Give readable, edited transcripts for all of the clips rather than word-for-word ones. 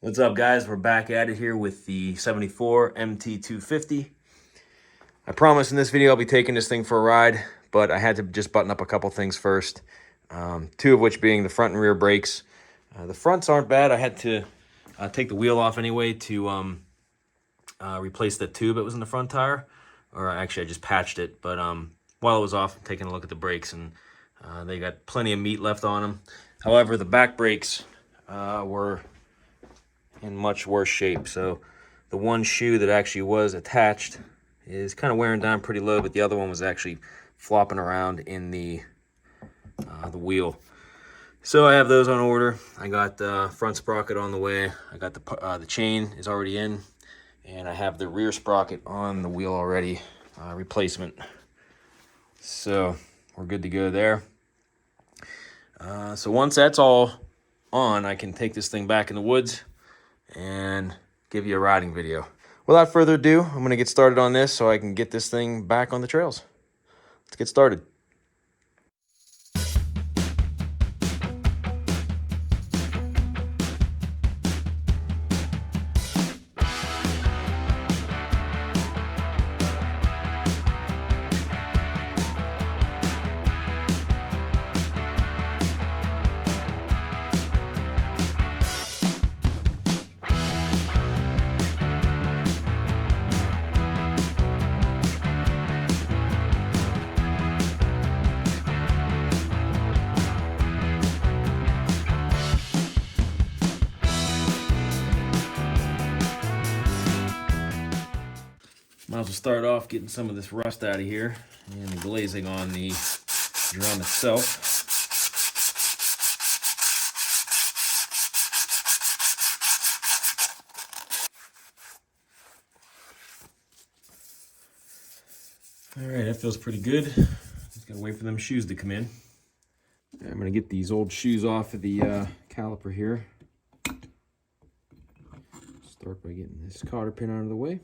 What's up, guys? We're back at it here with the 74 MT250. I promise in this video I'll be taking this thing for a ride, but I had to just button up a couple things first. Two of which being the front and rear brakes. The fronts aren't bad. I had to take the wheel off anyway to replace the tube that was in the front tire. Or actually, I just patched it. But while it was off, I'm taking a look at the brakes, and they got plenty of meat left on them. However, the back brakes were in much worse shape. So the one shoe that actually was attached is kind of wearing down pretty low, but the other one was actually flopping around in the wheel. So I have those on order. I got the front sprocket on the way. I got the chain is already in, and I have the rear sprocket on the wheel already, replacement. So we're good to go there. So once that's all on, I can take this thing back in the woods and give you a riding video. Without further ado, I'm going to get started on this so I can get this thing back on the trails. Let's get started. Might as well start off getting some of this rust out of here and the glazing on the drum itself. All right, that feels pretty good. Just gotta wait for them shoes to come in. Right, I'm gonna get these old shoes off of the caliper here. Start by getting this cotter pin out of the way.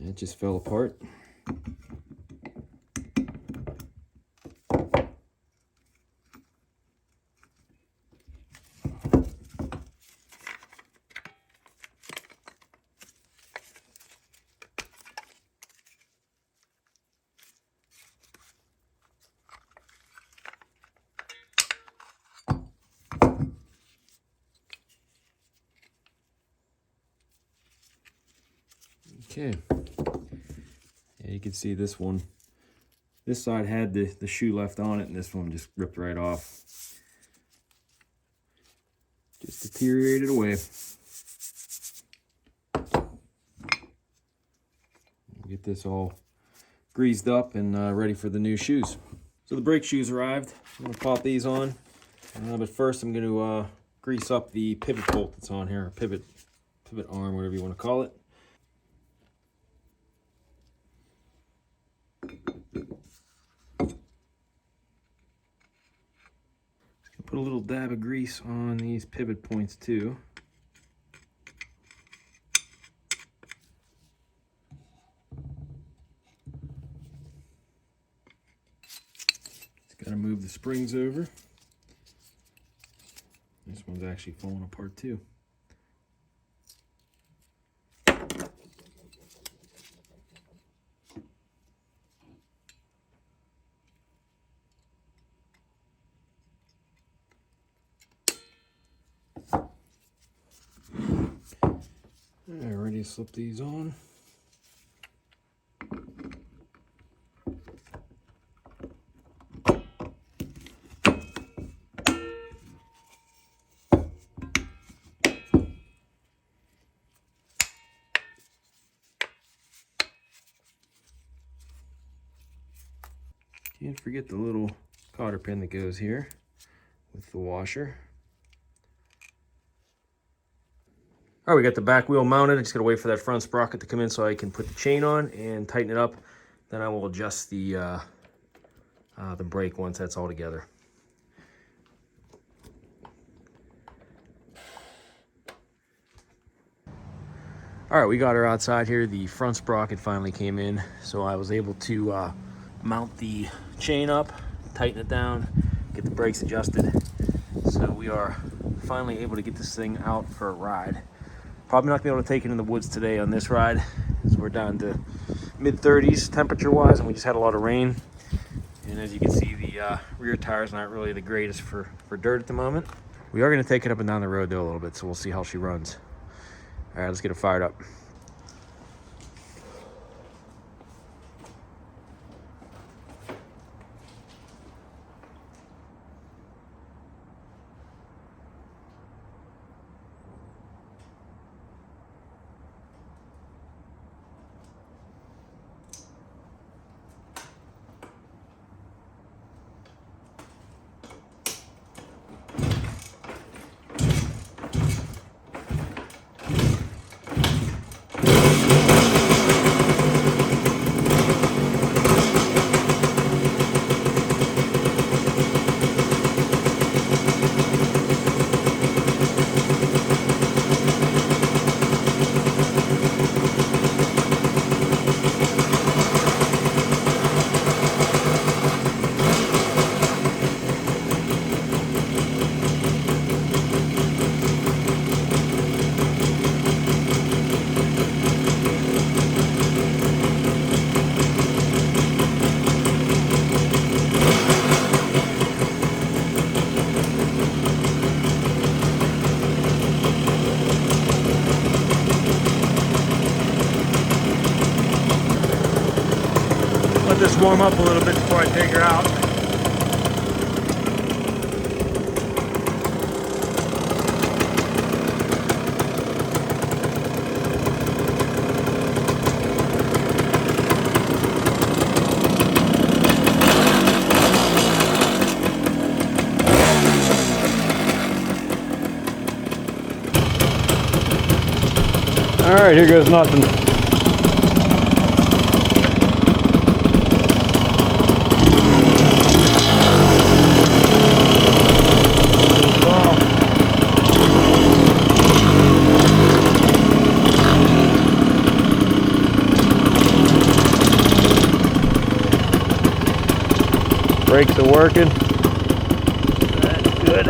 It just fell apart. Okay. Yeah, you can see this one. This side had the shoe left on it, and this one just ripped right off. Just deteriorated away. Get this all greased up and ready for the new shoes. So the brake shoes arrived. I'm gonna pop these on, but first I'm gonna grease up the pivot bolt that's on here, or pivot arm, whatever you want to call it. Put a little dab of grease on these pivot points too. Just gotta move the springs over. This one's actually falling apart too. Alright, ready to slip these on. Can't forget the little cotter pin that goes here with the washer. All right, we got the back wheel mounted. I just gotta wait for that front sprocket to come in so I can put the chain on and tighten it up. Then I will adjust the brake once that's all together. All right, we got her outside here. The front sprocket finally came in, so I was able to mount the chain up, tighten it down, get the brakes adjusted. So we are finally able to get this thing out for a ride. Probably not gonna be able to take it in the woods today on this ride, as we're down to mid-30s temperature-wise, and we just had a lot of rain. And as you can see, the rear tires aren't really the greatest for dirt at the moment. We are gonna take it up and down the road though a little bit, so we'll see how she runs. All right, let's get it fired up. Let this warm up a little bit before I take her out. All right, here goes nothing. Brakes are working. That's good.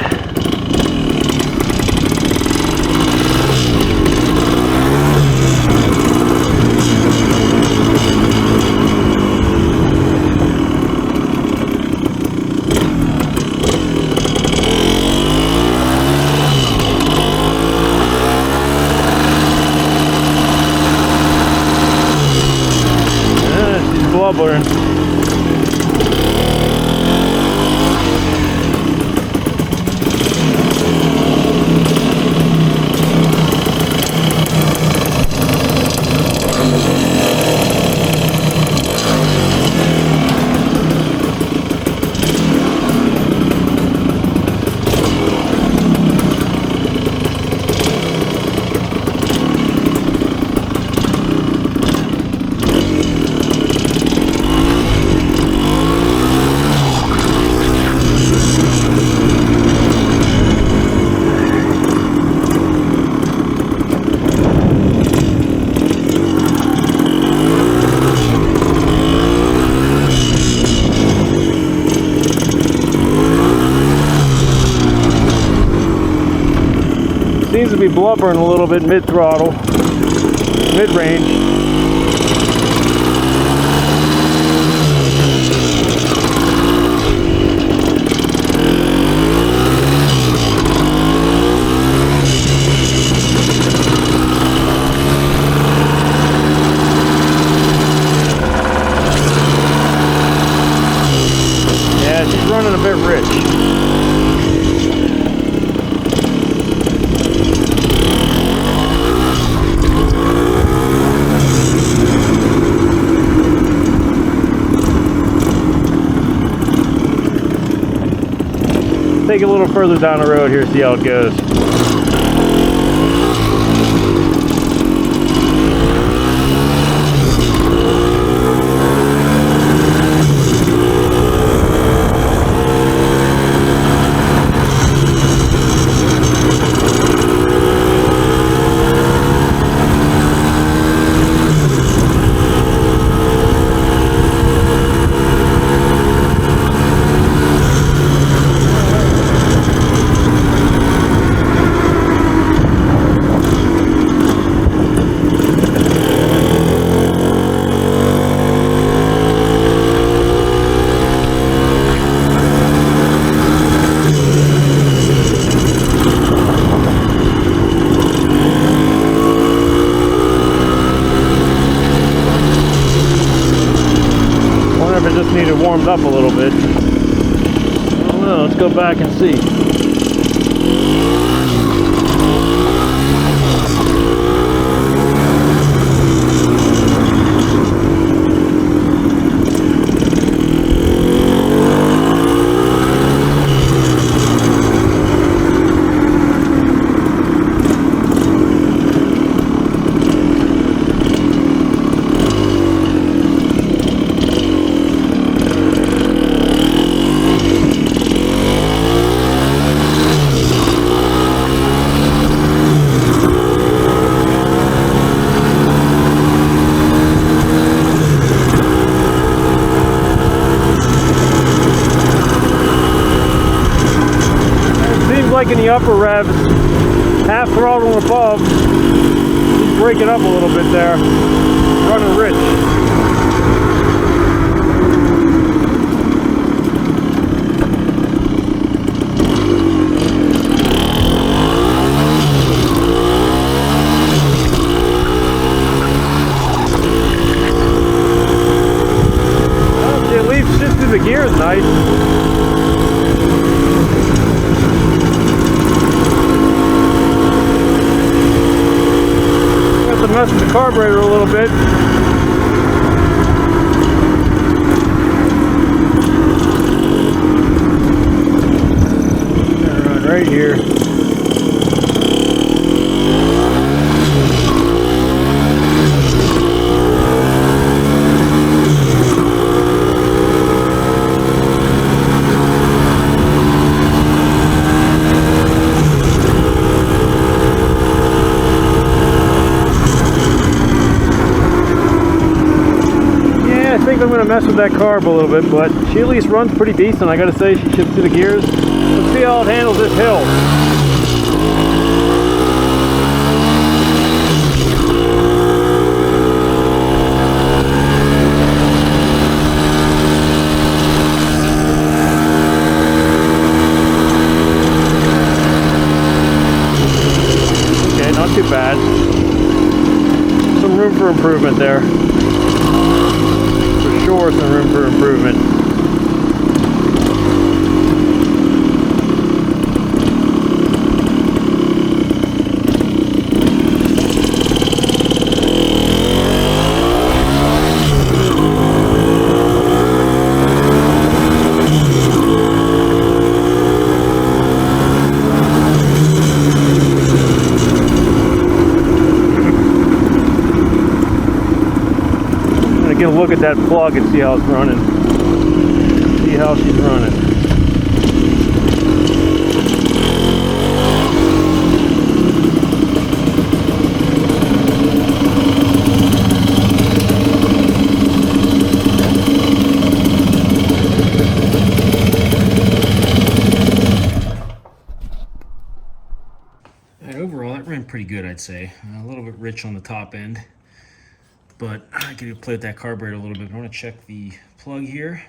She's blubbering. Seems to be blubbering a little bit mid-throttle, mid-range. Yeah, she's running a bit rich. Take it a little further down the road here, see how it goes. it warmed up a little bit. I don't know, let's go back and see. Like in the upper revs, half throttle and above, just break it up a little bit there, running rich. Well, at least shifting the gears nice. Mess with the carburetor a little bit. Run right here. I'm going to mess with that carb a little bit, but she at least runs pretty decent. I got to say, she shifts through the gears. Let's see how it handles this hill. Okay, not too bad. Some room for improvement there. Some room for improvement. Get a look at that plug and see how it's running. See how she's running. And overall, that ran pretty good, I'd say. A little bit rich on the top end. But I could play with that carburetor a little bit. I want to check the plug here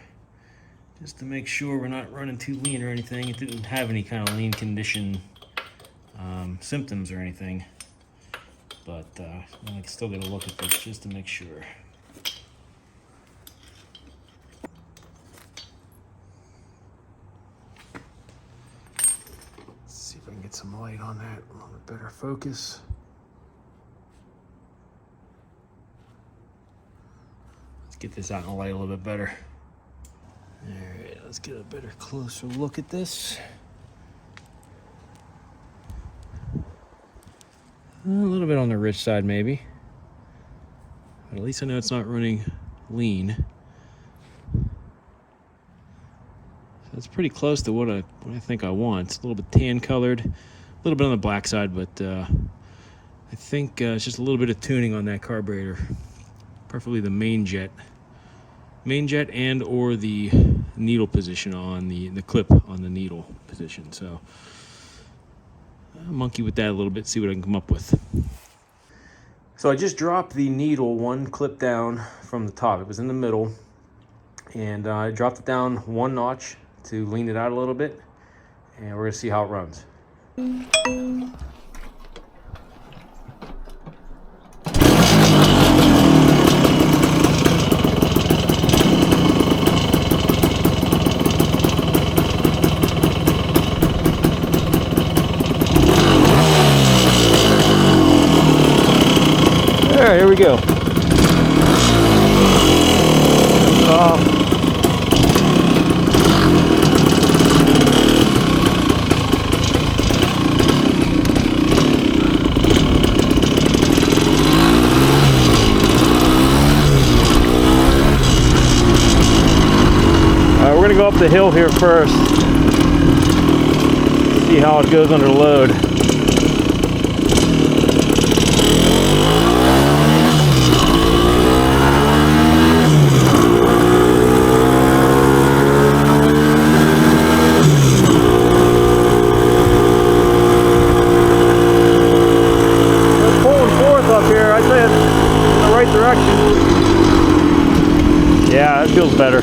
just to make sure we're not running too lean or anything. It didn't have any kind of lean condition symptoms or anything. But I still got to look at this just to make sure. Let's see if I can get some light on that, a little bit better focus. Get this out in the light a little bit better. All right, let's get a better, closer look at this. A little bit on the rich side, maybe. But at least I know it's not running lean. So it's pretty close to what I think I want. It's a little bit tan colored, a little bit on the black side, but I think it's just a little bit of tuning on that carburetor, preferably the main jet and or the needle position on the clip on the needle position. So I'll monkey with that a little bit, see what I can come up with. So I just dropped the needle one clip down from the top. It was in the middle, and I dropped it down one notch to lean it out a little bit, and we're gonna see how it runs. we go. Alright, we're gonna go up the hill here first. See how it goes under load. Yeah, it feels better.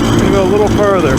I'm gonna go a little further.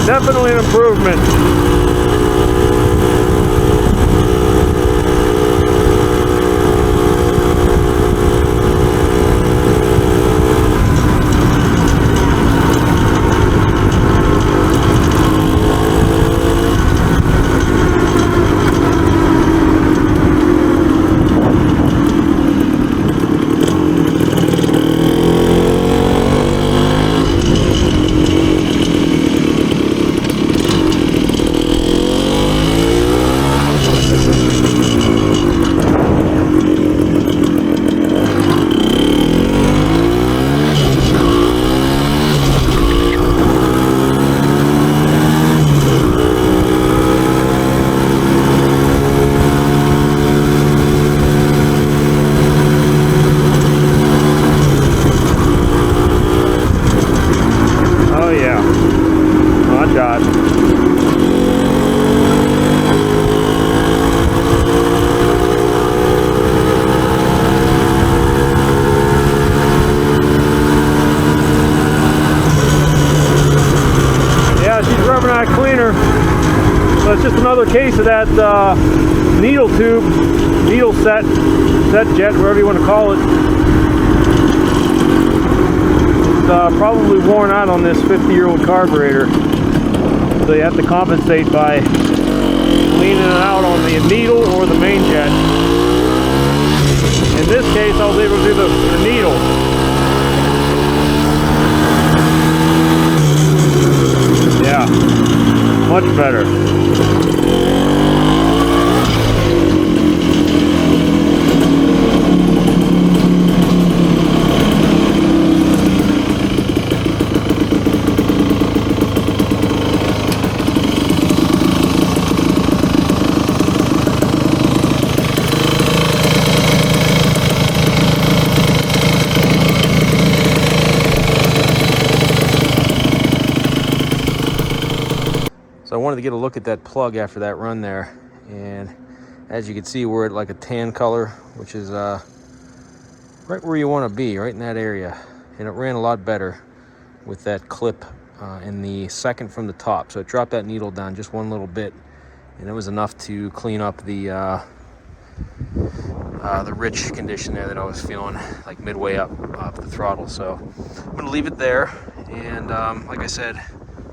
Definitely an improvement. Cleaner. So it's just another case of that needle tube, needle set jet, whatever you want to call it. It's probably worn out on this 50-year-old carburetor. So you have to compensate by cleaning it out on the needle or the main jet. In this case, I was able to do the needle. Yeah, much better. So I wanted to get a look at that plug after that run there, and as you can see, we're at like a tan color, which is right where you want to be, right in that area. And it ran a lot better with that clip in the second from the top. So it dropped that needle down just one little bit, and it was enough to clean up the rich condition there that I was feeling like midway up the throttle. So I'm going to leave it there, and like I said,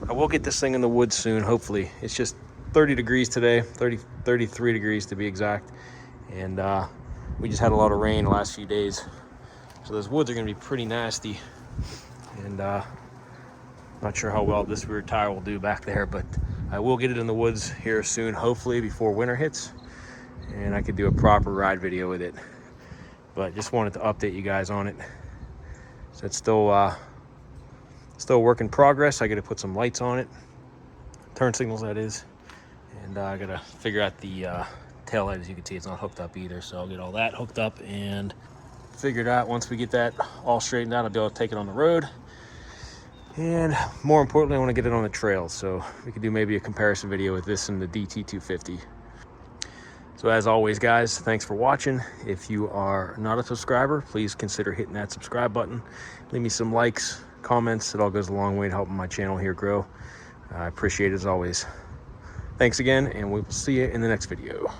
I will get this thing in the woods soon, hopefully. It's just 30 degrees today, 33 degrees to be exact. And we just had a lot of rain the last few days. So those woods are gonna be pretty nasty. And not sure how well this rear tire will do back there, but I will get it in the woods here soon, hopefully before winter hits. and I could do a proper ride video with it. But just wanted to update you guys on it. So it's still a work in progress. I got to put some lights on it, turn signals that is, and I got to figure out the tail light. As you can see, it's not hooked up either, so I'll get all that hooked up and figured out. Once we get that all straightened out, I'll be able to take it on the road, and more importantly, I want to get it on the trail, so we could do maybe a comparison video with this and the DT250. So as always, guys, thanks for watching. If you are not a subscriber, please consider hitting that subscribe button. Leave me some likes, comments. It all goes a long way to helping my channel here grow. I appreciate it as always. Thanks again, and we will see you in the next video.